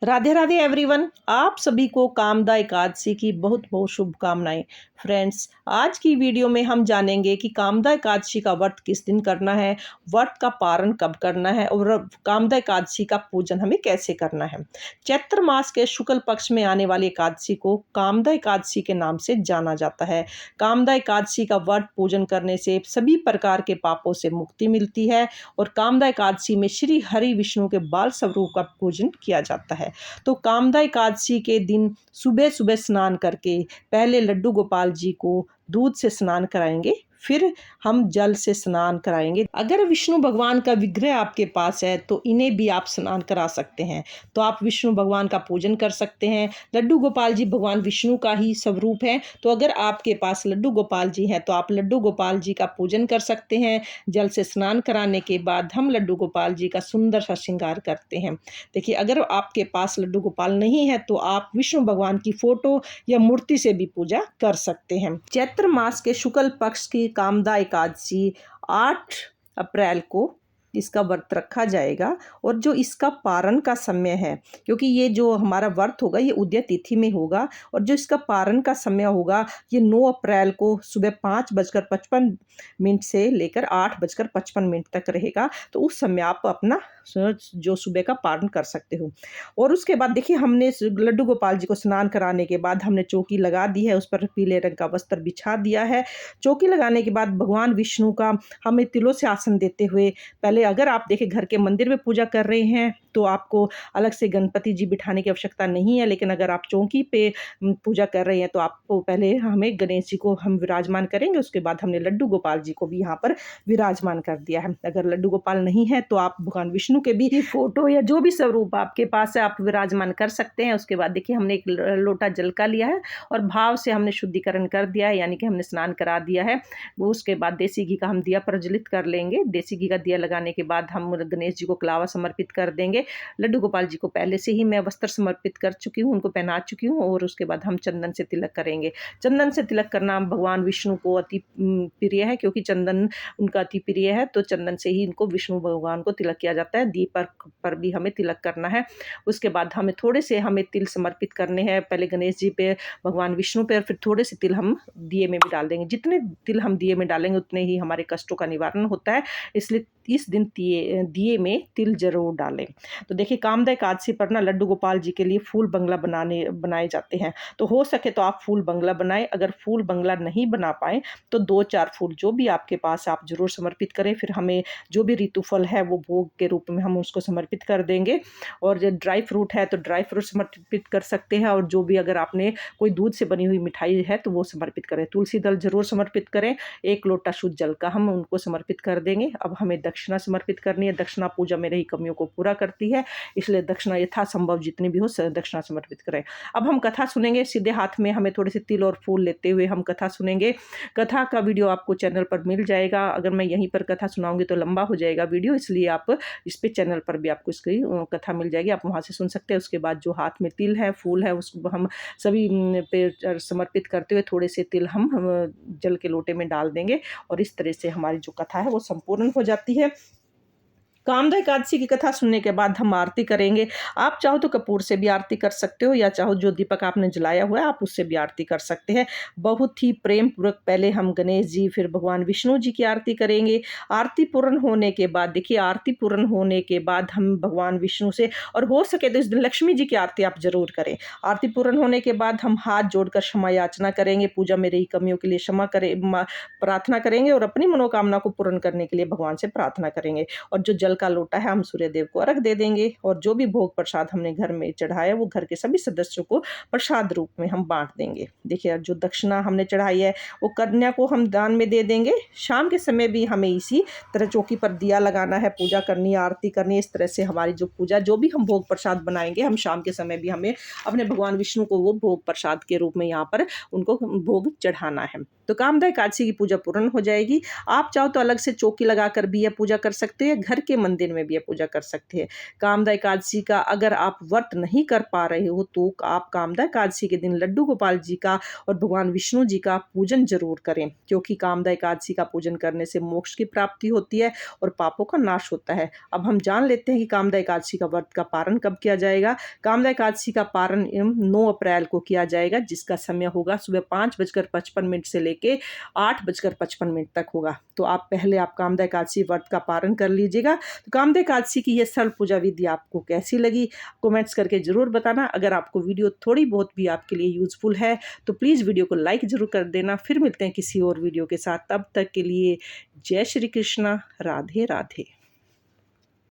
Radhe Radhe everyone. आप सभी को कामदा एकादशी की बहुत बहुत शुभकामनाएं। फ्रेंड्स, आज की वीडियो में हम जानेंगे कि कामदा एकादशी का व्रत किस दिन करना है, व्रत का पारण कब करना है और कामदा एकादशी का पूजन हमें कैसे करना है। चैत्र मास के शुक्ल पक्ष में आने वाली एकादशी को कामदा एकादशी के नाम से जाना जाता है। कामदा एकादशी का व्रत पूजन करने से सभी प्रकार के पापों से मुक्ति मिलती है और कामदा एकादशी में श्री हरि विष्णु के बाल स्वरूप का पूजन किया जाता है। तो कामदा एकादशी के दिन सुबह सुबह स्नान करके पहले लड्डू गोपाल जी को दूध से स्नान कराएंगे, फिर हम जल से स्नान कराएंगे। अगर विष्णु भगवान का विग्रह आपके पास है तो इन्हें भी आप स्नान करा सकते हैं, तो आप विष्णु भगवान का पूजन कर सकते हैं। लड्डू गोपाल जी भगवान विष्णु का ही स्वरूप है, तो अगर आपके पास लड्डू गोपाल जी हैं तो आप लड्डू गोपाल जी का पूजन कर सकते हैं। जल से स्नान कराने के बाद हम लड्डू गोपाल जी का सुंदर सा श्रृंगार करते हैं। देखिए, अगर आपके पास लड्डू गोपाल नहीं है तो आप विष्णु भगवान की फोटो या मूर्ति से भी पूजा कर सकते हैं। चैत्र मास के शुक्ल पक्ष की कामदा एकादशी 8 अप्रैल को इसका व्रत रखा जाएगा और जो इसका पारण का समय है, क्योंकि ये जो हमारा व्रत होगा ये उदय तिथि में होगा और जो इसका पारण का समय होगा ये 9 अप्रैल को सुबह 5:55 से लेकर 8:55 तक रहेगा। तो उस समय आप अपना जो सुबह का पारण कर सकते हो। और उसके बाद देखिए, हमने लड्डू गोपाल जी को स्नान कराने के बाद हमने चौकी लगा दी है, उस पर पीले रंग का वस्त्र बिछा दिया है। चौकी लगाने के बाद भगवान विष्णु का हमें तिलों से आसन देते हुए, पहले अगर आप देखें घर के मंदिर में पूजा कर रहे हैं तो आपको अलग से गणपति जी बिठाने की आवश्यकता नहीं है, लेकिन अगर आप चौकी पे पूजा कर रहे हैं तो आपको पहले हमें गणेश जी को हम विराजमान करेंगे, उसके बाद हमने लड्डू गोपाल जी को भी यहाँ पर विराजमान कर दिया है। अगर लड्डू गोपाल नहीं है तो आप भगवान विष्णु के भी फोटो या जो भी स्वरूप आपके पास है आप विराजमान कर सकते हैं। उसके बाद देखिए, हमने एक लोटा जल का लिया है और भाव से हमने शुद्धिकरण कर दिया है, यानी कि हमने स्नान करा दिया है। वो उसके बाद देसी घी का हम दिया प्रज्वलित कर लेंगे। देसी घी का दिया लगाने के बाद हम गणेश जी को कलावा समर्पित कर देंगे। लड्डू गोपाल जी को पहले से ही मैं वस्त्र समर्पित कर चुकी हूँ, उनको पहना चुकी हूँ और उसके बाद हम चंदन से तिलक करेंगे। चंदन से तिलक करना भगवान विष्णु को अति प्रिय है, क्योंकि चंदन उनका अति प्रिय है, तो चंदन से ही इनको विष्णु भगवान को तिलक किया जाता है। दीपक पर भी हमें तिलक करना है। उसके बाद हमें थोड़े से हमें तिल समर्पित करने हैं, पहले गणेश जी पे, भगवान विष्णु पे, और फिर थोड़े से तिल हम दिए में भी डाल देंगे। जितने तिल हम दिए में डालेंगे उतने ही हमारे कष्टों का निवारण होता है, इसलिए इस दिन दिए में तिल जरूर डालें। तो देखिए, कामदा एकादशी पर ना लड्डू गोपाल जी के लिए फूल बंगला बनाए जाते हैं, तो हो सके तो आप फूल बंगला बनाएं। अगर फूल बंगला नहीं बना पाए तो 2-4 फूल जो भी आपके पास आप जरूर समर्पित करें। फिर हमें जो भी ऋतु फल है वो भोग के रूप में हम उसको समर्पित कर देंगे, और जो ड्राई फ्रूट है तो ड्राई फ्रूट समर्पित कर सकते हैं, और जो भी अगर आपने कोई दूध से बनी हुई मिठाई है तो वो समर्पित करें। तुलसी दल जरूर समर्पित करें। 1 लोटा शुद्ध जल का हम उनको समर्पित कर देंगे। अब हमें दक्षिणा समर्पित करनी है। दक्षिणा पूजा में रही कमियों को पूरा करती है, इसलिए दक्षिणा यथासंभव जितनी भी हो दक्षिणा समर्पित करें। अब हम कथा सुनेंगे। सीधे हाथ में हमें थोड़े से तिल और फूल लेते हुए हम कथा सुनेंगे। कथा का वीडियो आपको चैनल पर मिल जाएगा। अगर मैं यहीं पर कथा सुनाऊंगी तो लंबा हो जाएगा वीडियो, इसलिए आप इस पे चैनल पर भी आपको इसकी कथा मिल जाएगी, आप वहाँ से सुन सकते हैं। उसके बाद जो हाथ में तिल है, फूल है, उसको हम सभी पे समर्पित करते हुए थोड़े से तिल हम जल के लोटे में डाल देंगे, और इस तरह से हमारी जो कथा है वो संपूर्ण हो जाती है। कामदा एकादशी की कथा सुनने के बाद हम आरती करेंगे। आप चाहो तो कपूर से भी आरती कर सकते हो, या चाहो जो दीपक आपने जलाया हुआ है आप उससे भी आरती कर सकते हैं। बहुत ही प्रेम पूर्वक पहले हम गणेश जी फिर भगवान विष्णु जी की आरती करेंगे। आरती पूर्ण होने के बाद देखिए, आरती पूर्ण होने के बाद हम भगवान विष्णु से, और हो सके तो इस दिन लक्ष्मी जी की आरती आप जरूर करें। आरती पूर्ण होने के बाद हम हाथ जोड़कर क्षमा याचना करेंगे, पूजा में रही कमियों के लिए क्षमा प्रार्थना करेंगे और अपनी मनोकामना को पूर्ण करने के लिए भगवान से प्रार्थना करेंगे। और जो जल का लोटा है हम सूर्य देव को अर्घ दे देंगे, और जो भी भोग प्रसाद हमने घर में चढ़ाया वो घर के सभी सदस्यों को प्रसाद रूप में हम बांट देंगे। देखिए, जो दक्षिणा हमने चढ़ाई है वो कन्या को हम दान में दे देंगे। शाम के समय भी हमें इसी तरह चौकी पर दिया लगाना है, पूजा करनी है, आरती करनी है। इस तरह से हमारी जो पूजा, जो भी हम भोग प्रसाद बनाएंगे, हम शाम के समय भी हमें अपने भगवान विष्णु को वो भोग प्रसाद के रूप में यहाँ पर उनको भोग चढ़ाना है। तो कामदा एकादशी की पूजा पूर्ण हो जाएगी। आप चाहो तो अलग से चौकी लगाकर भी यह पूजा कर सकते हैं, घर के मंदिर में भी यह पूजा कर सकते हैं। कामदा एकादशी का अगर आप व्रत नहीं कर पा रहे हो तो आप कामदा एकादशी के दिन लड्डू गोपाल जी का और भगवान विष्णु जी का पूजन जरूर करें, क्योंकि कामदा एकादशी का पूजन करने से मोक्ष की प्राप्ति होती है और पापों का नाश होता है। अब हम जान लेते हैं कि कामदा एकादशी का व्रत का पारण कब किया जाएगा। कामदा एकादशी का पारण 9 अप्रैल को किया जाएगा, जिसका समय होगा सुबह 5:55 से लेके 8:55 तक होगा। तो आप पहले कामदा एकादशी व्रत का पारण कर लीजिएगा। तो कामदा एकादशी की यह सरल पूजा विधि आपको कैसी लगी, कमेंट्स करके जरूर बताना। अगर आपको वीडियो थोड़ी बहुत भी आपके लिए यूजफुल है तो प्लीज़ वीडियो को लाइक जरूर कर देना। फिर मिलते हैं किसी और वीडियो के साथ, तब तक के लिए जय श्री कृष्णा, राधे राधे।